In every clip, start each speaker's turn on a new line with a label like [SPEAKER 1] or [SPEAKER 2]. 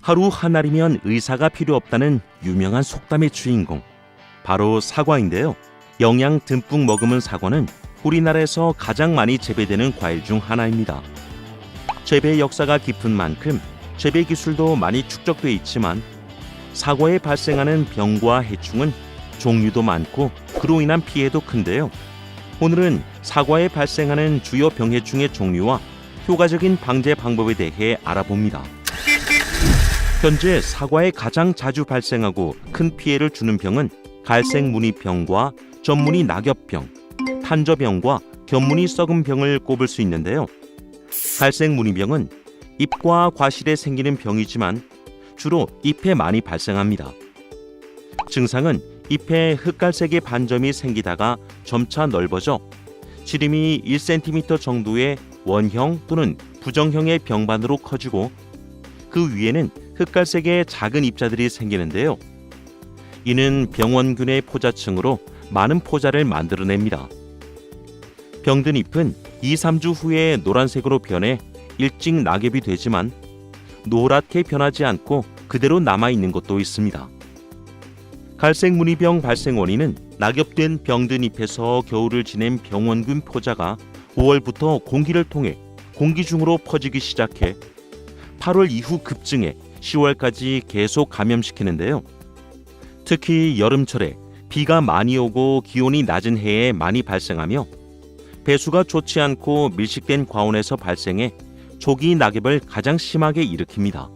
[SPEAKER 1] 하루 한 알이면 의사가 필요 없다는 유명한 속담의 주인공, 바로 사과인데요. 영양 듬뿍 머금은 사과는 우리나라에서 가장 많이 재배되는 과일 중 하나입니다. 재배 역사가 깊은 만큼 재배 기술도 많이 축적돼 있지만 사과에 발생하는 병과 해충은 종류도 많고 그로 인한 피해도 큰데요. 오늘은 사과에 발생하는 주요 병해충의 종류와 효과적인 방제 방법에 대해 알아봅니다. 현재 사과에 가장 자주 발생하고 큰 피해를 주는 병은 갈색무늬병과 전무늬 낙엽병, 탄저병과 견무늬 썩은병을 꼽을 수 있는데요. 갈색무늬병은 잎과 과실에 생기는 병이지만 주로 잎에 많이 발생합니다. 증상은 잎에 흑갈색의 반점이 생기다가 점차 넓어져 지름이 1cm 정도의 원형 또는 부정형의 병반으로 커지고 그 위에는 흑갈색의 작은 입자들이 생기는데요. 이는 병원균의 포자층으로 많은 포자를 만들어냅니다. 병든 잎은 2-3주 후에 노란색으로 변해 일찍 낙엽이 되지만 노랗게 변하지 않고 그대로 남아있는 것도 있습니다. 갈색무늬병 발생 원인은 낙엽된 병든 잎에서 겨울을 지낸 병원균 포자가 5월부터 공기를 통해 공기 중으로 퍼지기 시작해 8월 이후 급증해 10월까지 계속 감염시키는데요. 특히 여름철에 비가 많이 오고 기온이 낮은 해에 많이 발생하며 배수가 좋지 않고 밀식된 과온에서 발생해 조기 낙엽을 가장 심하게 일으킵니다.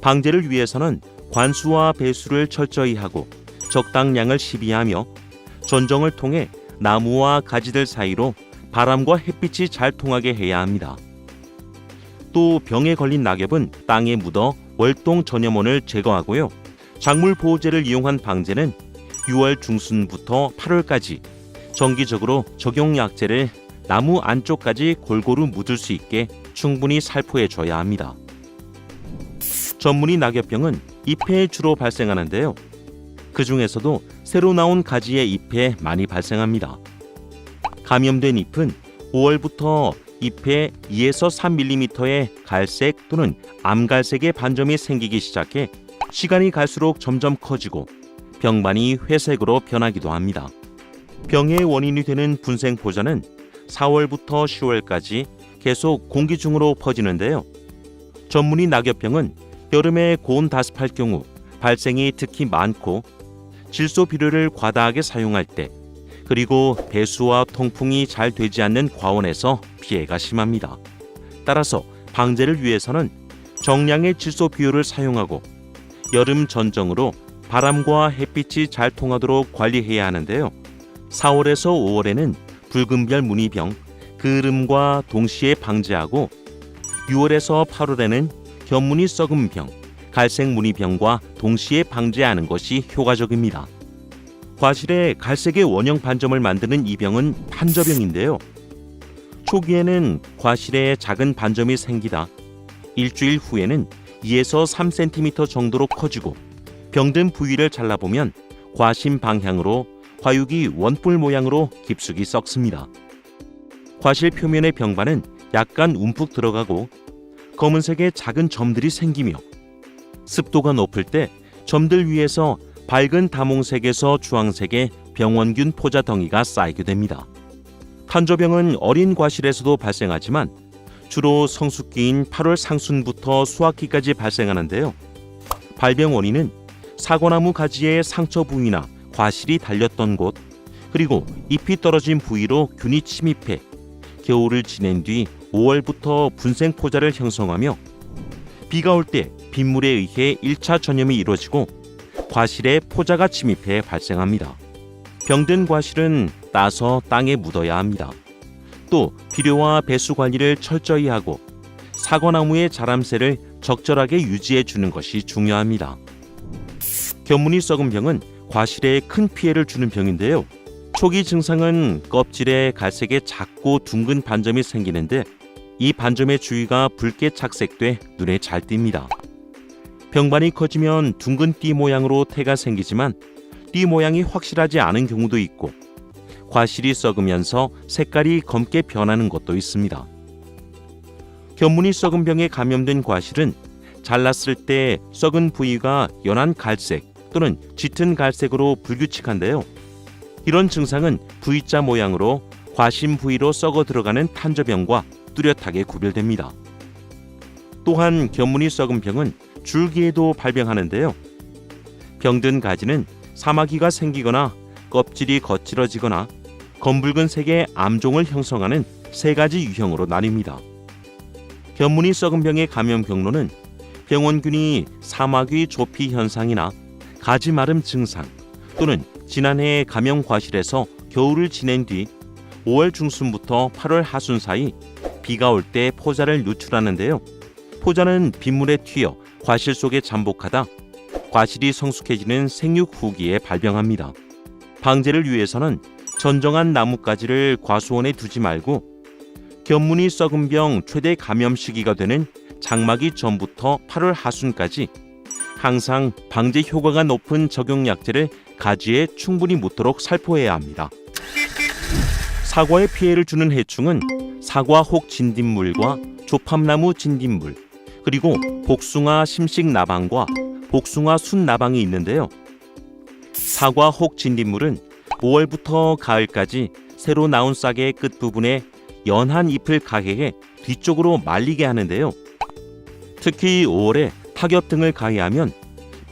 [SPEAKER 1] 방제를 위해서는 관수와 배수를 철저히 하고 적당량을 시비하며 전정을 통해 나무와 가지들 사이로 바람과 햇빛이 잘 통하게 해야 합니다. 또 병에 걸린 낙엽은 땅에 묻어 월동 전염원을 제거하고요. 작물 보호제를 이용한 방제는 6월 중순부터 8월까지 정기적으로 적용약제를 나무 안쪽까지 골고루 묻을 수 있게 충분히 살포해 줘야 합니다. 전무늬 낙엽병은 잎에 주로 발생하는데요. 그 중에서도 새로 나온 가지의 잎에 많이 발생합니다. 감염된 잎은 5월부터 잎에 2에서 3mm의 갈색 또는 암갈색의 반점이 생기기 시작해 시간이 갈수록 점점 커지고 병반이 회색으로 변하기도 합니다. 병의 원인이 되는 분생포자는 4월부터 10월까지 계속 공기 중으로 퍼지는데요. 전무늬 낙엽병은 여름에 고온 다습할 경우 발생이 특히 많고 질소 비료를 과다하게 사용할 때 그리고 배수와 통풍이 잘 되지 않는 과온에서 피해가 심합니다. 따라서 방제를 위해서는 정량의 질소 비료를 사용하고 여름 전정으로 바람과 햇빛이 잘 통하도록 관리해야 하는데요. 4월에서 5월에는 붉은별 무늬병, 그름과 동시에 방제하고 6월에서 8월에는 견무늬 썩은병, 갈색 무늬병과 동시에 방제하는 것이 효과적입니다. 과실에 갈색의 원형 반점을 만드는 이 병은 탄저병인데요. 초기에는 과실에 작은 반점이 생기다 일주일 후에는 2에서 3cm 정도로 커지고 병든 부위를 잘라보면 과심 방향으로 과육이 원뿔 모양으로 깊숙이 썩습니다. 과실 표면의 병반은 약간 움푹 들어가고 검은색의 작은 점들이 생기며 습도가 높을 때 점들 위에서 밝은 다몽색에서 주황색의 병원균 포자 덩이가 쌓이게 됩니다. 탄저병은 어린 과실에서도 발생하지만 주로 성숙기인 8월 상순부터 수확기까지 발생하는데요. 발병 원인은 사과나무 가지의 상처 부위나 과실이 달렸던 곳 그리고 잎이 떨어진 부위로 균이 침입해 겨울을 지낸 뒤 5월부터 분생포자를 형성하며 비가 올 때 빗물에 의해 1차 전염이 이루어지고 과실에 포자가 침입해 발생합니다. 병든 과실은 따서 땅에 묻어야 합니다. 또 비료와 배수 관리를 철저히 하고 사과나무의 자람세를 적절하게 유지해 주는 것이 중요합니다. 견무늬 썩은 병은 과실에 큰 피해를 주는 병인데요. 초기 증상은 껍질에 갈색의 작고 둥근 반점이 생기는데 이 반점의 주위가 붉게 착색돼 눈에 잘 띕니다. 병반이 커지면 둥근 띠 모양으로 태가 생기지만 띠 모양이 확실하지 않은 경우도 있고 과실이 썩으면서 색깔이 검게 변하는 것도 있습니다. 견무늬 썩은 병에 감염된 과실은 잘랐을 때 썩은 부위가 연한 갈색 또는 짙은 갈색으로 불규칙한데요. 이런 증상은 V자 모양으로 과신 부위로 썩어 들어가는 탄저병과 뚜렷하게 구별됩니다. 또한 견문이 썩은 병은 줄기에도 발병하는데요. 병든 가지는 사마귀가 생기거나 껍질이 거칠어지거나 검붉은 색의 암종을 형성하는 세 가지 유형으로 나뉩니다. 견문이 썩은 병의 감염 경로는 병원균이 사마귀 조피 현상이나 가지 마름 증상 또는 지난해 감염 과실에서 겨울을 지낸 뒤 5월 중순부터 8월 하순 사이 비가 올 때 포자를 누출하는데요. 포자는 빗물에 튀어 과실 속에 잠복하다 과실이 성숙해지는 생육 후기에 발병합니다. 방제를 위해서는 전정한 나뭇가지를 과수원에 두지 말고 견문이 썩은 병 최대 감염 시기가 되는 장마기 전부터 8월 하순까지 항상 방제 효과가 높은 적용약제를 가지에 충분히 묻도록 살포해야 합니다. 사과에 피해를 주는 해충은 사과혹 진딧물과 조팝나무 진딧물, 그리고 복숭아 심식나방과 복숭아 순나방이 있는데요. 사과혹 진딧물은 5월부터 가을까지 새로 나온 싹의 끝부분에 연한 잎을 가해해 뒤쪽으로 말리게 하는데요. 특히 5월에 타겹 등을 가해하면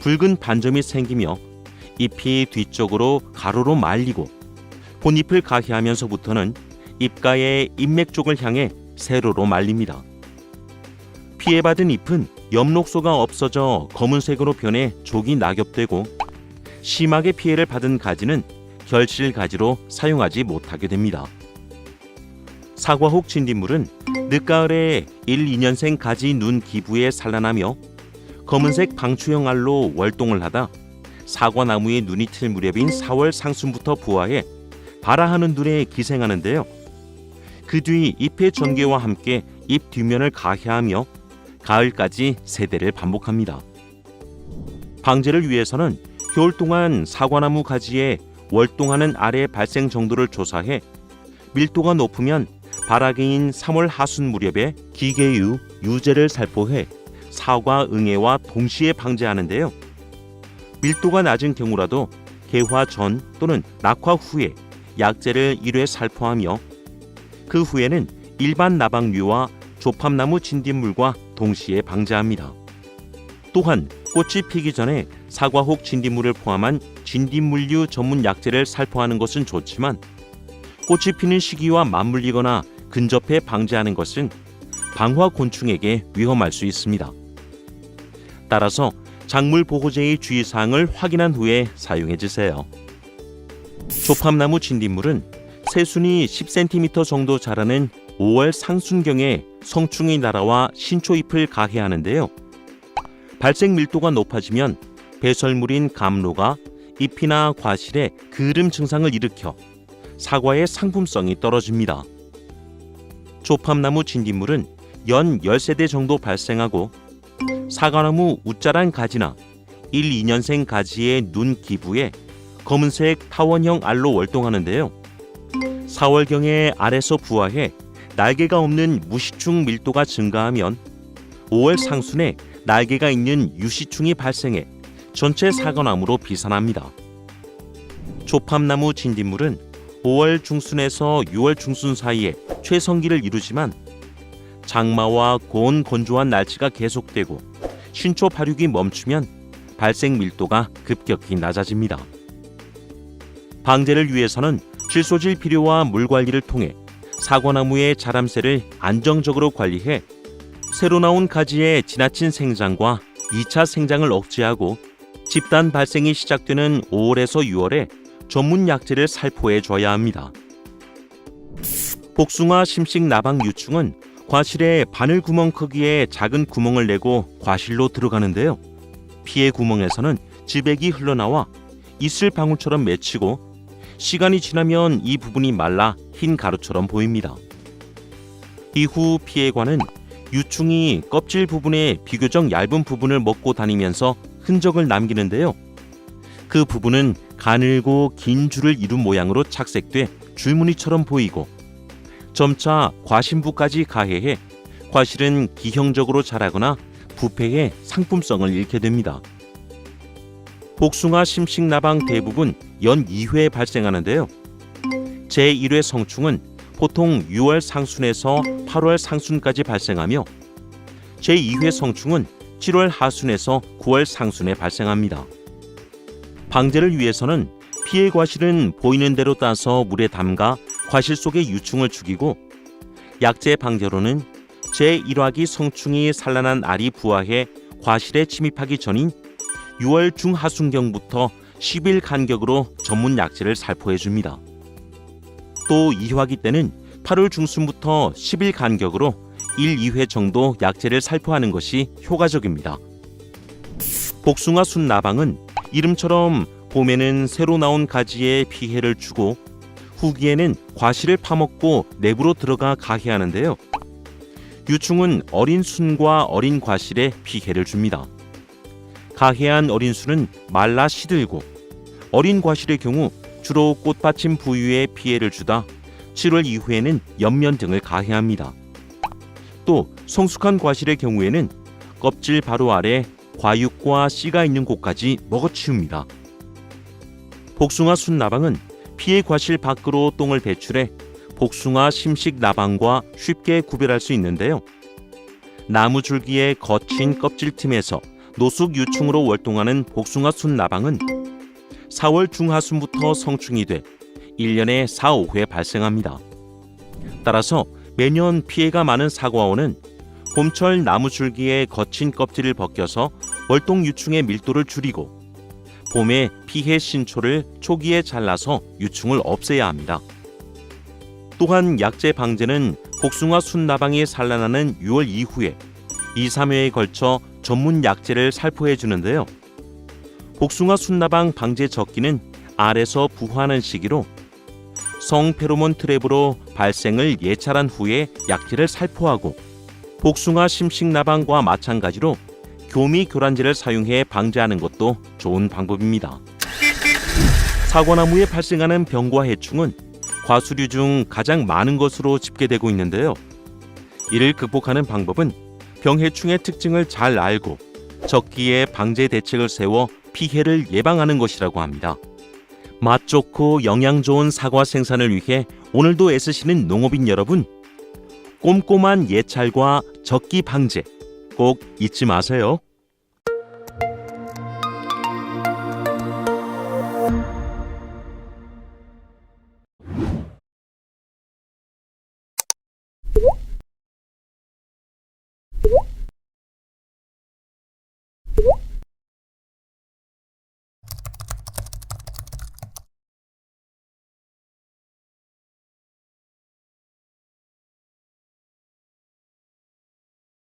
[SPEAKER 1] 붉은 반점이 생기며 잎이 뒤쪽으로 가로로 말리고 본잎을 가해하면서부터는 잎가의 잎맥 쪽을 향해 세로로 말립니다. 피해받은 잎은 엽록소가 없어져 검은색으로 변해 족이 낙엽되고 심하게 피해를 받은 가지는 결실 가지로 사용하지 못하게 됩니다. 사과혹 진딧물은 늦가을에 1, 2년생 가지 눈 기부에 산란하며 검은색 방추형 알로 월동을 하다 사과나무의 눈이 틀 무렵인 4월 상순부터 부화해 발아하는 눈에 기생하는데요. 그 뒤 잎의 전개와 함께 잎 뒷면을 가해하며 가을까지 세대를 반복합니다. 방제를 위해서는 겨울 동안 사과나무 가지에 월동하는 알의 발생 정도를 조사해 밀도가 높으면 발아기인 3월 하순 무렵에 기계유, 유제를 살포해 사과 응애와 동시에 방제하는데요. 밀도가 낮은 경우라도 개화 전 또는 낙화 후에 약제를 1회 살포하며 그 후에는 일반 나방류와 조팝나무 진딧물과 동시에 방제합니다. 또한 꽃이 피기 전에 사과혹 진딧물을 포함한 진딧물류 전문 약제를 살포하는 것은 좋지만 꽃이 피는 시기와 맞물리거나 근접해 방제하는 것은 방화곤충에게 위험할 수 있습니다. 따라서 작물 보호제의 주의사항을 확인한 후에 사용해 주세요. 조팝나무 진딧물은 새순이 10cm 정도 자라는 5월 상순경에 성충이 날아와 신초잎을 가해하는데요. 발생 밀도가 높아지면 배설물인 감로가 잎이나 과실에 그름 증상을 일으켜 사과의 상품성이 떨어집니다. 조팝나무 진딧물은 연 10세대 정도 발생하고 사과나무 웃자란 가지나 1, 2년생 가지의 눈 기부에 검은색 타원형 알로 월동하는데요. 4월경에 알에서 부화해 날개가 없는 무시충 밀도가 증가하면 5월 상순에 날개가 있는 유시충이 발생해 전체 사과나무로 비산합니다. 조팝나무 진딧물은 5월 중순에서 6월 중순 사이에 최성기를 이루지만 장마와 고온 건조한 날씨가 계속되고 신초 발육이 멈추면 발생 밀도가 급격히 낮아집니다. 방제를 위해서는 질소질 비료와 물 관리를 통해 사과나무의 자람세를 안정적으로 관리해 새로 나온 가지의 지나친 생장과 2차 생장을 억제하고 집단 발생이 시작되는 5월에서 6월에 전문 약제를 살포해 줘야 합니다. 복숭아 심식 나방 유충은 과실에 바늘 구멍 크기의 작은 구멍을 내고 과실로 들어가는데요. 피해 구멍에서는 즙액이 흘러나와 이슬 방울처럼 맺히고 시간이 지나면 이 부분이 말라 흰 가루처럼 보입니다. 이후 피해관은 유충이 껍질 부분의 비교적 얇은 부분을 먹고 다니면서 흔적을 남기는데요. 그 부분은 가늘고 긴 줄을 이룬 모양으로 착색돼 줄무늬처럼 보이고 점차 과신부까지 가해해 과실은 기형적으로 자라거나 부패해 상품성을 잃게 됩니다. 복숭아 심식나방 대부분 연 2회 발생하는데요. 제1회 성충은 보통 6월 상순에서 8월 상순까지 발생하며 제2회 성충은 7월 하순에서 9월 상순에 발생합니다. 방제를 위해서는 피해 과실은 보이는 대로 따서 물에 담가 과실 속의 유충을 죽이고, 약제 방제로는 제1화기 성충이 산란한 알이 부화해 과실에 침입하기 전인 6월 중하순경부터 10일 간격으로 전문 약제를 살포해 줍니다. 또 2화기 때는 8월 중순부터 10일 간격으로 1, 2회 정도 약제를 살포하는 것이 효과적입니다. 복숭아 순 나방은 이름처럼 봄에는 새로 나온 가지에 피해를 주고 후기에는 과실을 파먹고 내부로 들어가 가해하는데요. 유충은 어린 순과 어린 과실에 피해를 줍니다. 가해한 어린 순은 말라 시들고, 어린 과실의 경우 주로 꽃받침 부위에 피해를 주다 7월 이후에는 옆면 등을 가해합니다. 또 성숙한 과실의 경우에는 껍질 바로 아래 과육과 씨가 있는 곳까지 먹어치웁니다. 복숭아 순 나방은 피해 과실 밖으로 똥을 배출해 복숭아 심식 나방과 쉽게 구별할 수 있는데요. 나무 줄기의 거친 껍질 틈에서 노숙 유충으로 월동하는 복숭아 순 나방은 4월 중하순부터 성충이 돼 1년에 4, 5회 발생합니다. 따라서 매년 피해가 많은 사과원은 봄철 나무 줄기의 거친 껍질을 벗겨서 월동 유충의 밀도를 줄이고, 봄에 피해 신초를 초기에 잘라서 유충을 없애야 합니다. 또한 약제 방제는 복숭아 순나방이 산란하는 6월 이후에 2, 3회에 걸쳐 전문 약제를 살포해 주는데요. 복숭아 순나방 방제 적기는 알에서 부화하는 시기로 성페로몬 트랩으로 발생을 예찰한 후에 약제를 살포하고, 복숭아 심식나방과 마찬가지로 교미 교란제를 사용해 방제하는 것도 좋은 방법입니다. 사과나무에 발생하는 병과 해충은 과수류 중 가장 많은 것으로 집계되고 있는데요. 이를 극복하는 방법은 병해충의 특징을 잘 알고 적기에 방제 대책을 세워 피해를 예방하는 것이라고 합니다. 맛 좋고 영양 좋은 사과 생산을 위해 오늘도 애쓰시는 농업인 여러분, 꼼꼼한 예찰과 적기 방제 꼭 잊지 마세요.